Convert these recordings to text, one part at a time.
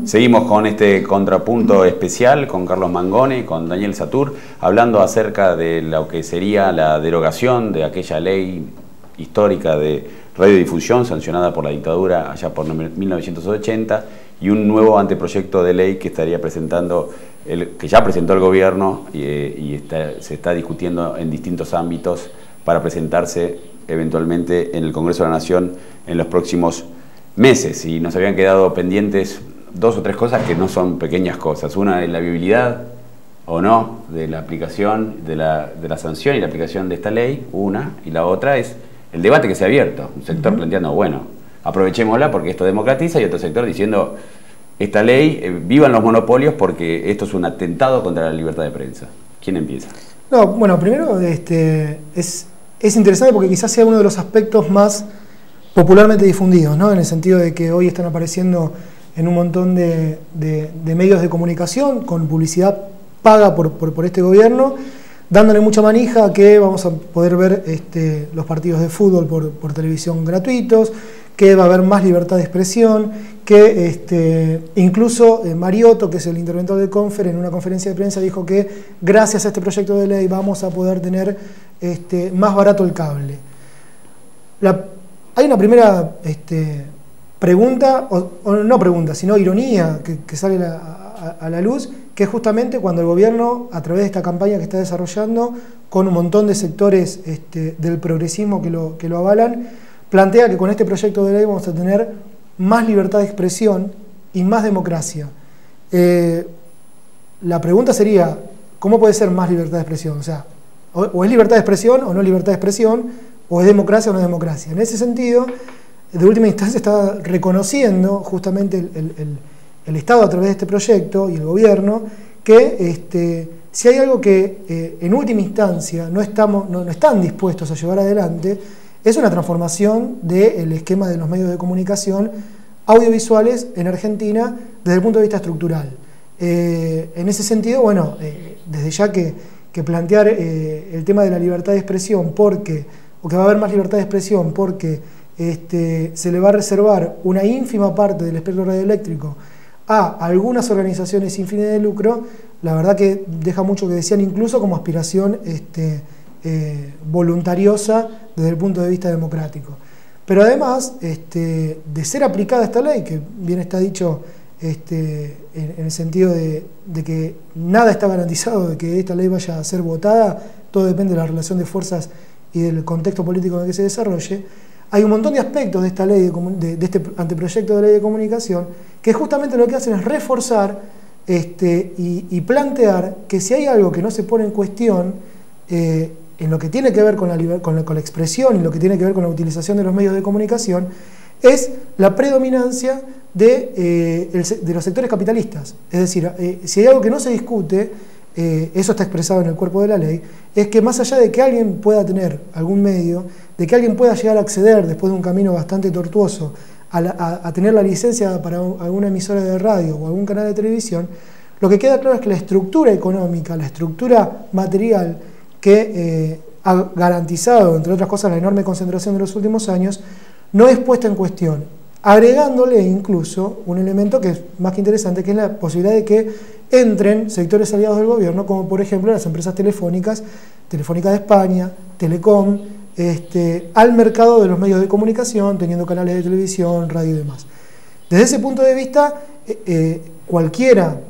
Seguimos con este contrapunto especial con Carlos Mangone, con Daniel Satur, hablando acerca de lo que sería la derogación de aquella ley histórica de radiodifusión sancionada por la dictadura allá por 1980 y un nuevo anteproyecto de ley que estaría presentando, que ya presentó el gobierno y se está discutiendo en distintos ámbitos para presentarse eventualmente en el Congreso de la Nación en los próximos meses. Y nos habían quedado pendientes dos o tres cosas que no son pequeñas cosas. Una es la viabilidad o no de la aplicación de la sanción y la aplicación de esta ley, una, y la otra es el debate que se ha abierto. Un sector planteando, bueno, aprovechémosla porque esto democratiza, y otro sector diciendo, esta ley, vivan los monopolios porque esto es un atentado contra la libertad de prensa. ¿Quién empieza? No, bueno, primero es interesante porque quizás sea uno de los aspectos más popularmente difundidos, ¿no? En el sentido de que hoy están apareciendo en un montón de medios de comunicación con publicidad paga por este gobierno, dándole mucha manija a que vamos a poder ver los partidos de fútbol por televisión gratuitos, que va a haber más libertad de expresión, que incluso Mariotto, que es el interventor de Confer, en una conferencia de prensa dijo que gracias a este proyecto de ley vamos a poder tener más barato el cable. Hay una primera pregunta, o no pregunta, sino ironía que sale a la luz, que es justamente cuando el gobierno, a través de esta campaña que está desarrollando, con un montón de sectores del progresismo que lo avalan, plantea que con este proyecto de ley vamos a tener más libertad de expresión y más democracia. La pregunta sería, ¿cómo puede ser más libertad de expresión? O sea, o es libertad de expresión o no es libertad de expresión, o es democracia o no es democracia. En ese sentido, de última instancia está reconociendo justamente el Estado a través de este proyecto y el gobierno que si hay algo que en última instancia no están dispuestos a llevar adelante, es una transformación del esquema de los medios de comunicación audiovisuales en Argentina desde el punto de vista estructural. En ese sentido, bueno, desde ya que plantear el tema de la libertad de expresión, o que va a haber más libertad de expresión porque se le va a reservar una ínfima parte del espectro radioeléctrico a algunas organizaciones sin fines de lucro, la verdad que deja mucho que desear, incluso como aspiración voluntariosa desde el punto de vista democrático. Pero además, de ser aplicada esta ley, que bien está dicho en el sentido de que nada está garantizado de que esta ley vaya a ser votada, todo depende de la relación de fuerzas y del contexto político en el que se desarrolle. Hay un montón de aspectos de esta ley, de este anteproyecto de ley de comunicación, que justamente lo que hacen es reforzar y plantear que si hay algo que no se pone en cuestión en lo que tiene que ver con la expresión y lo que tiene que ver con la utilización de los medios de comunicación, es la predominancia de los sectores capitalistas. Es decir, si hay algo que no se discute, eso está expresado en el cuerpo de la ley, es que más allá de que alguien pueda tener algún medio, de que alguien pueda llegar a acceder después de un camino bastante tortuoso a tener la licencia para alguna emisora de radio o algún canal de televisión, lo que queda claro es que la estructura económica, la estructura material que ha garantizado, entre otras cosas, la enorme concentración de los últimos años, no es puesta en cuestión, agregándole incluso un elemento que es más que interesante, que es la posibilidad de que entren sectores aliados del gobierno, como por ejemplo las empresas telefónicas, Telefónica de España, Telecom, al mercado de los medios de comunicación, teniendo canales de televisión, radio y demás. Desde ese punto de vista, cualquiera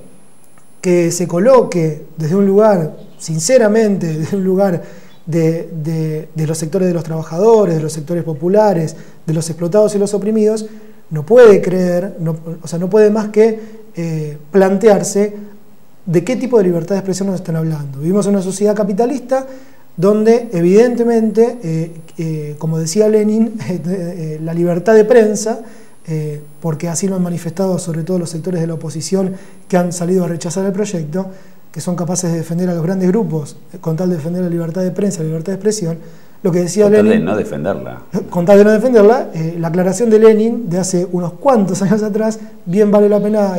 que se coloque desde un lugar, sinceramente, desde un lugar de los sectores de los trabajadores, de los sectores populares, de los explotados y los oprimidos, no puede creer, no puede más que plantearse de qué tipo de libertad de expresión nos están hablando. Vivimos en una sociedad capitalista donde evidentemente, como decía Lenin, la libertad de prensa, porque así lo han manifestado sobre todo los sectores de la oposición que han salido a rechazar el proyecto, que son capaces de defender a los grandes grupos con tal de defender la libertad de prensa, la libertad de expresión, lo que decía Lenin... Con tal de no defenderla. Con tal de no defenderla, la aclaración de Lenin de hace unos cuantos años atrás, bien vale la pena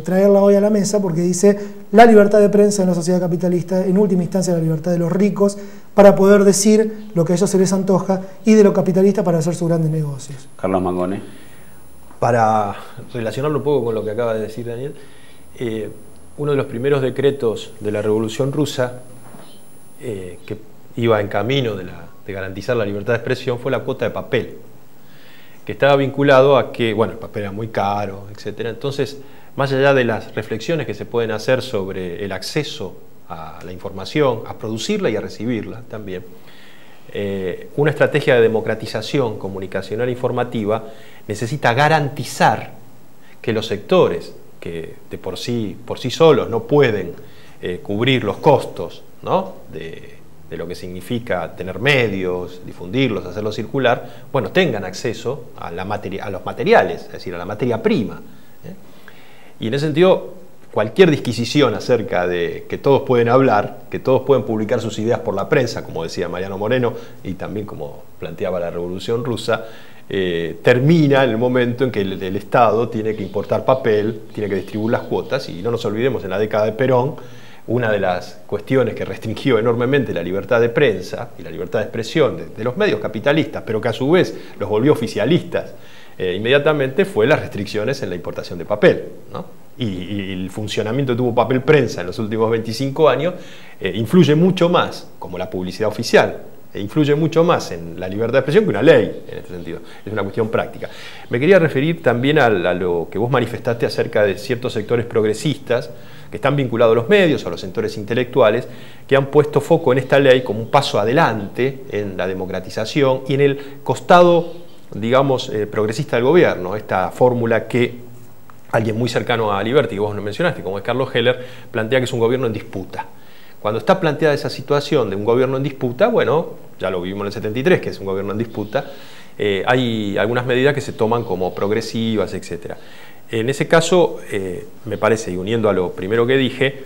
traerla hoy a la mesa, porque dice la libertad de prensa en la sociedad capitalista, en última instancia la libertad de los ricos, para poder decir lo que a ellos se les antoja, y de los capitalistas para hacer sus grandes negocios. Carlos Mangone. para relacionarlo un poco con lo que acaba de decir Daniel, uno de los primeros decretos de la Revolución Rusa, que iba en camino de garantizar la libertad de expresión, fue la cuota de papel, que estaba vinculado a que, bueno, el papel era muy caro, etc. Entonces, más allá de las reflexiones que se pueden hacer sobre el acceso a la información, a producirla y a recibirla también, una estrategia de democratización comunicacional e informativa necesita garantizar que los sectores que de por sí solos no pueden cubrir los costos, ¿no?, de lo que significa tener medios, difundirlos, hacerlos circular, bueno, tengan acceso a los materiales, es decir, a la materia prima. Y en ese sentido, cualquier disquisición acerca de que todos pueden hablar, que todos pueden publicar sus ideas por la prensa, como decía Mariano Moreno, y también como planteaba la Revolución Rusa, termina en el momento en que el Estado tiene que importar papel, tiene que distribuir las cuotas, y no nos olvidemos, en la década de Perón, una de las cuestiones que restringió enormemente la libertad de prensa y la libertad de expresión de los medios capitalistas, pero que a su vez los volvió oficialistas, inmediatamente fue las restricciones en la importación de papel, ¿no? Y el funcionamiento que tuvo papel prensa en los últimos 25 años influye mucho más, como la publicidad oficial, influye mucho más en la libertad de expresión que una ley, en este sentido. Es una cuestión práctica. Me quería referir también a lo que vos manifestaste acerca de ciertos sectores progresistas que están vinculados a los medios, a los sectores intelectuales, que han puesto foco en esta ley como un paso adelante en la democratización y en el costado, digamos, progresista del gobierno, esta fórmula que alguien muy cercano a Liberty, que vos no mencionaste, como es Carlos Heller, plantea que es un gobierno en disputa. Cuando está planteada esa situación de un gobierno en disputa, bueno, ya lo vivimos en el 73, que es un gobierno en disputa, hay algunas medidas que se toman como progresivas, etc. En ese caso, me parece, y uniendo a lo primero que dije,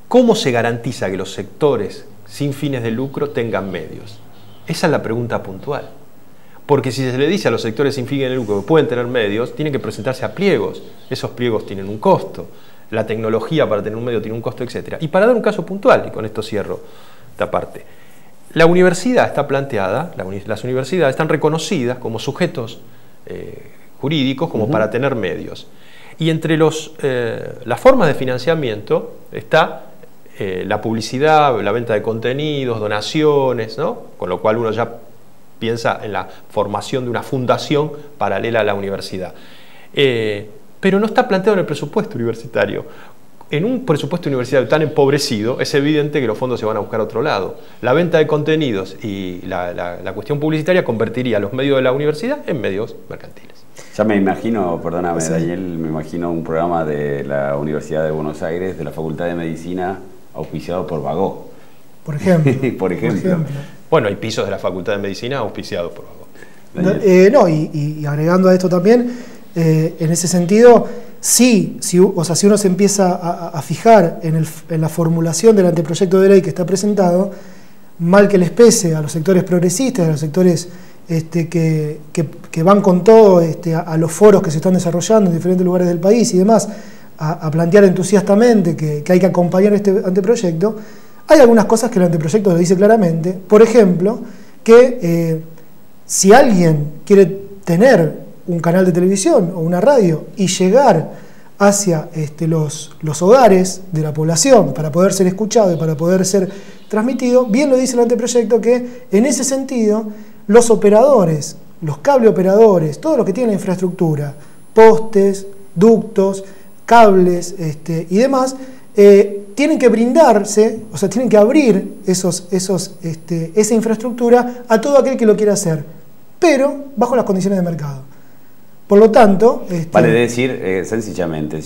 ¿cómo se garantiza que los sectores sin fines de lucro tengan medios? Esa es la pregunta puntual. Porque si se le dice a los sectores sin fines de lucro que pueden tener medios, tienen que presentarse a pliegos. Esos pliegos tienen un costo. La tecnología para tener un medio tiene un costo, etc. Y para dar un caso puntual, y con esto cierro esta parte, la universidad está planteada, las universidades están reconocidas como sujetos jurídicos como para tener medios. Y entre las formas de financiamiento está la publicidad, la venta de contenidos, donaciones, ¿no? Con lo cual uno ya piensa en la formación de una fundación paralela a la universidad. Pero no está planteado en el presupuesto universitario. En un presupuesto universitario tan empobrecido, es evidente que los fondos se van a buscar a otro lado. La venta de contenidos y la cuestión publicitaria convertiría los medios de la universidad en medios mercantiles. Ya me imagino, perdóname Daniel, me imagino un programa de la Universidad de Buenos Aires, de la Facultad de Medicina, auspiciado por Bagó. Por ejemplo. Por ejemplo. Bueno, hay pisos de la Facultad de Medicina auspiciados por Bagó. Y agregando a esto también, en ese sentido, si uno se empieza a fijar en la formulación del anteproyecto de ley que está presentado, mal que les pese a los sectores progresistas, a los sectores que van con todo a los foros que se están desarrollando en diferentes lugares del país y demás, a plantear entusiastamente que hay que acompañar este anteproyecto, hay algunas cosas que el anteproyecto lo dice claramente. Por ejemplo, que si alguien quiere tener un canal de televisión o una radio y llegar hacia los hogares de la población para poder ser escuchado y para poder ser transmitido, bien lo dice el anteproyecto que en ese sentido los operadores, los cable operadores, todo lo que tiene la infraestructura, postes, ductos, cables y demás, tienen que brindarse, o sea, tienen que abrir esa infraestructura a todo aquel que lo quiera hacer, pero bajo las condiciones de mercado. Por lo tanto... Vale decir, sencillamente,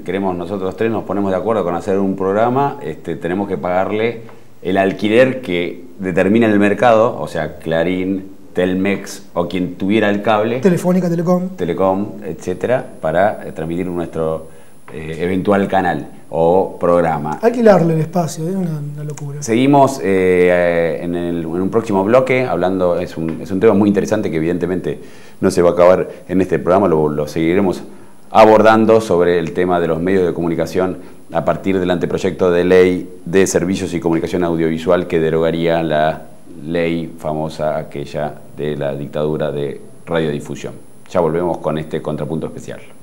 queremos nosotros tres, nos ponemos de acuerdo con hacer un programa, tenemos que pagarle el alquiler que determina el mercado, o sea, Clarín, Telmex o quien tuviera el cable. Telefónica, Telecom, etcétera, para transmitir nuestro eventual canal o programa. Alquilarle el espacio, es una locura. Seguimos en un próximo bloque hablando, es un tema muy interesante que evidentemente no se va a acabar en este programa, lo seguiremos abordando sobre el tema de los medios de comunicación a partir del anteproyecto de ley de servicios y comunicación audiovisual que derogaría la ley famosa aquella de la dictadura de radiodifusión. Ya volvemos con este contrapunto especial.